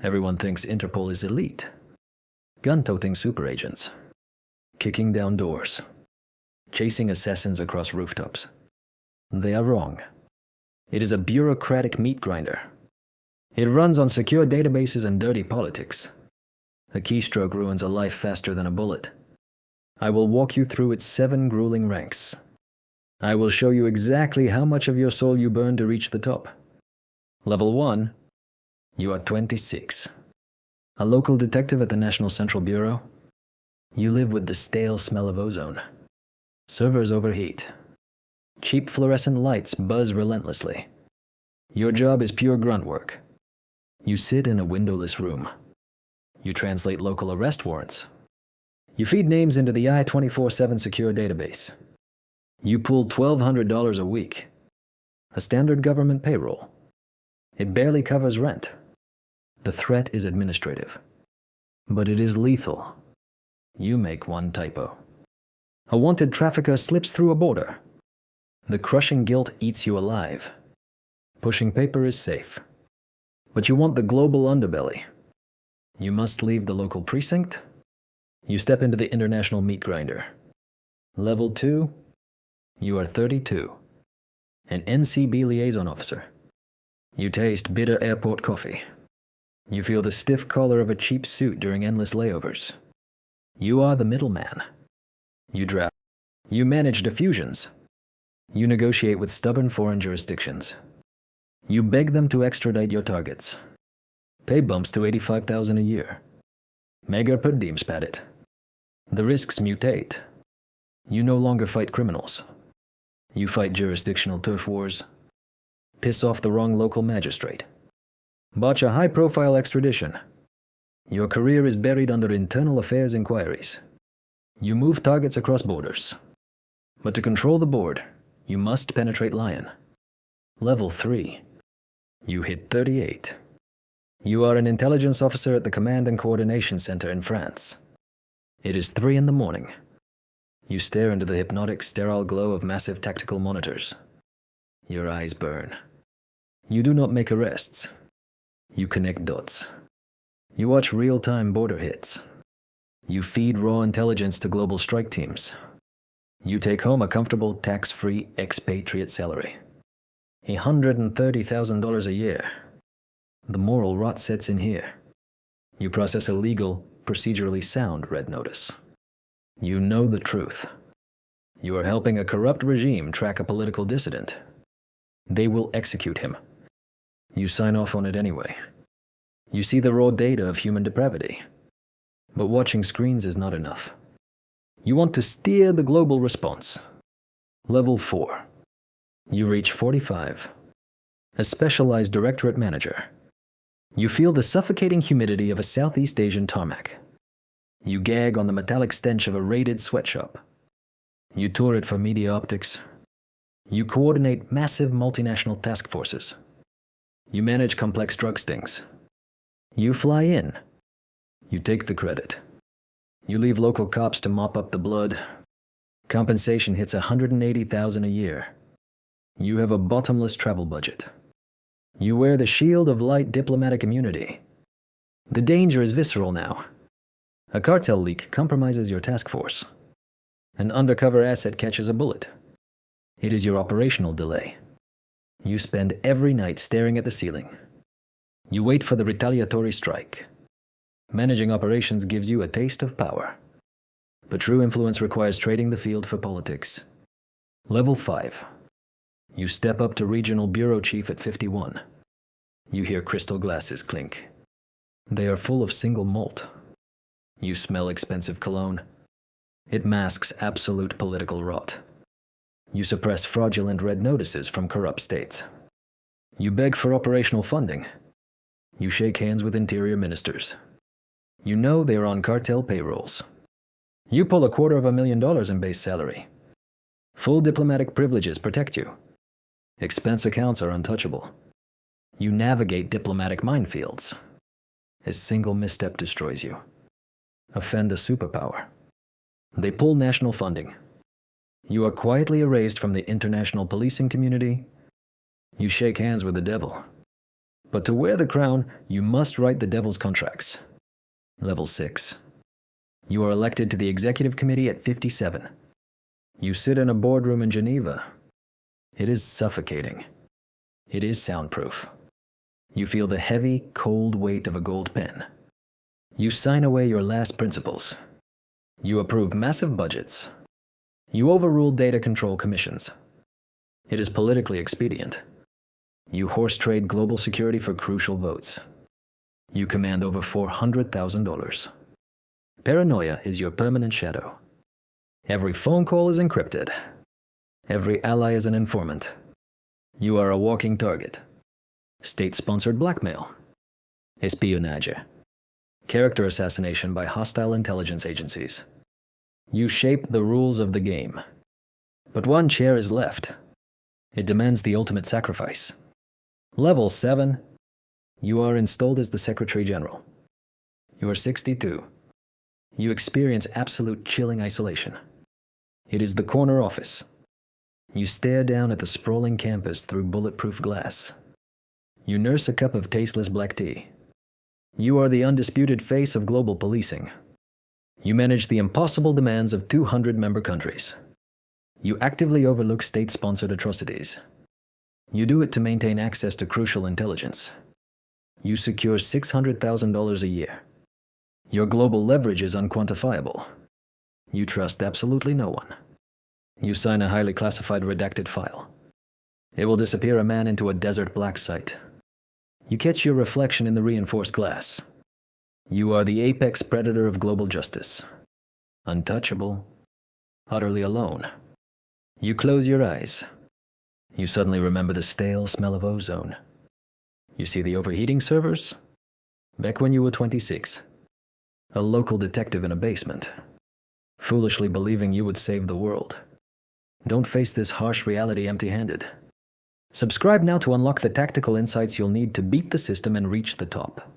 Everyone thinks Interpol is elite. Gun-toting super agents. Kicking down doors. Chasing assassins across rooftops. They are wrong. It is a bureaucratic meat grinder. It runs on secure databases and dirty politics. A keystroke ruins a life faster than a bullet. I will walk you through its 7 grueling ranks. I will show you exactly how much of your soul you burn to reach the top. Level 1. You are 26. A local detective at the National Central Bureau. You live with the stale smell of ozone. Servers overheat. Cheap fluorescent lights buzz relentlessly. Your job is pure grunt work. You sit in a windowless room. You translate local arrest warrants. You feed names into the I-24/7 secure database. You pull $1,200 a week. A standard government payroll. It barely covers rent. The threat is administrative. But it is lethal. You make one typo. A wanted trafficker slips through a border. The crushing guilt eats you alive. Pushing paper is safe. But you want the global underbelly. You must leave the local precinct. You step into the international meat grinder. Level 2. You are 32. An NCB liaison officer. You taste bitter airport coffee. You feel the stiff collar of a cheap suit during endless layovers. You are the middleman. You draft. You manage diffusions. You negotiate with stubborn foreign jurisdictions. You beg them to extradite your targets. Pay bumps to $85,000 a year. Mega per diem spadit. The risks mutate. You no longer fight criminals. You fight jurisdictional turf wars. Piss off the wrong local magistrate. Botch a high-profile extradition. Your career is buried under internal affairs inquiries. You move targets across borders. But to control the board, you must penetrate Lion. Level 3. You hit 38. You are an intelligence officer at the Command and Coordination Center in France. It is 3 in the morning. You stare into the hypnotic, sterile glow of massive tactical monitors. Your eyes burn. You do not make arrests. You connect dots. You watch real-time border hits. You feed raw intelligence to global strike teams. You take home a comfortable, tax-free expatriate salary. $130,000 a year. The moral rot sets in here. You process a legal, procedurally sound red notice. You know the truth. You are helping a corrupt regime track a political dissident. They will execute him. You sign off on it anyway. You see the raw data of human depravity. But watching screens is not enough. You want to steer the global response. Level 4. You reach 45. A specialized Directorate manager. You feel the suffocating humidity of a Southeast Asian tarmac. You gag on the metallic stench of a raided sweatshop. You tour it for media optics. You coordinate massive multinational task forces. You manage complex drug stings. You fly in. You take the credit. You leave local cops to mop up the blood. Compensation hits $180,000 a year. You have a bottomless travel budget. You wear the shield of light diplomatic immunity. The danger is visceral now. A cartel leak compromises your task force. An undercover asset catches a bullet. It is your operational delay. You spend every night staring at the ceiling. You wait for the retaliatory strike. Managing operations gives you a taste of power. But true influence requires trading the field for politics. Level 5. You step up to Regional Bureau Chief at 51. You hear crystal glasses clink. They are full of single malt. You smell expensive cologne. It masks absolute political rot. You suppress fraudulent red notices from corrupt states. You beg for operational funding. You shake hands with interior ministers. You know they are on cartel payrolls. You pull $250,000 in base salary. Full diplomatic privileges protect you. Expense accounts are untouchable. You navigate diplomatic minefields. A single misstep destroys you. Offend a superpower. They pull national funding. You are quietly erased from the international policing community. You shake hands with the devil. But to wear the crown, you must write the devil's contracts. Level 6. You are elected to the executive committee at 57. You sit in a boardroom in Geneva. It is suffocating. It is soundproof. You feel the heavy, cold weight of a gold pen. You sign away your last principles. You approve massive budgets. You overrule data control commissions. It is politically expedient. You horse trade global security for crucial votes. You command over $400,000. Paranoia is your permanent shadow. Every phone call is encrypted. Every ally is an informant. You are a walking target. State-sponsored blackmail. Espionage. Character assassination by hostile intelligence agencies. You shape the rules of the game. But one chair is left. It demands the ultimate sacrifice. Level 7. You are installed as the Secretary General. You are 62. You experience absolute chilling isolation. It is the corner office. You stare down at the sprawling campus through bulletproof glass. You nurse a cup of tasteless black tea. You are the undisputed face of global policing. You manage the impossible demands of 200 member countries. You actively overlook state-sponsored atrocities. You do it to maintain access to crucial intelligence. You secure $600,000 a year. Your global leverage is unquantifiable. You trust absolutely no one. You sign a highly classified redacted file. It will disappear a man into a desert black site. You catch your reflection in the reinforced glass. You are the apex predator of global justice. Untouchable. Utterly alone. You close your eyes. You suddenly remember the stale smell of ozone. You see the overheating servers? Back when you were 26. A local detective in a basement. Foolishly believing you would save the world. Don't face this harsh reality empty-handed. Subscribe now to unlock the tactical insights you'll need to beat the system and reach the top.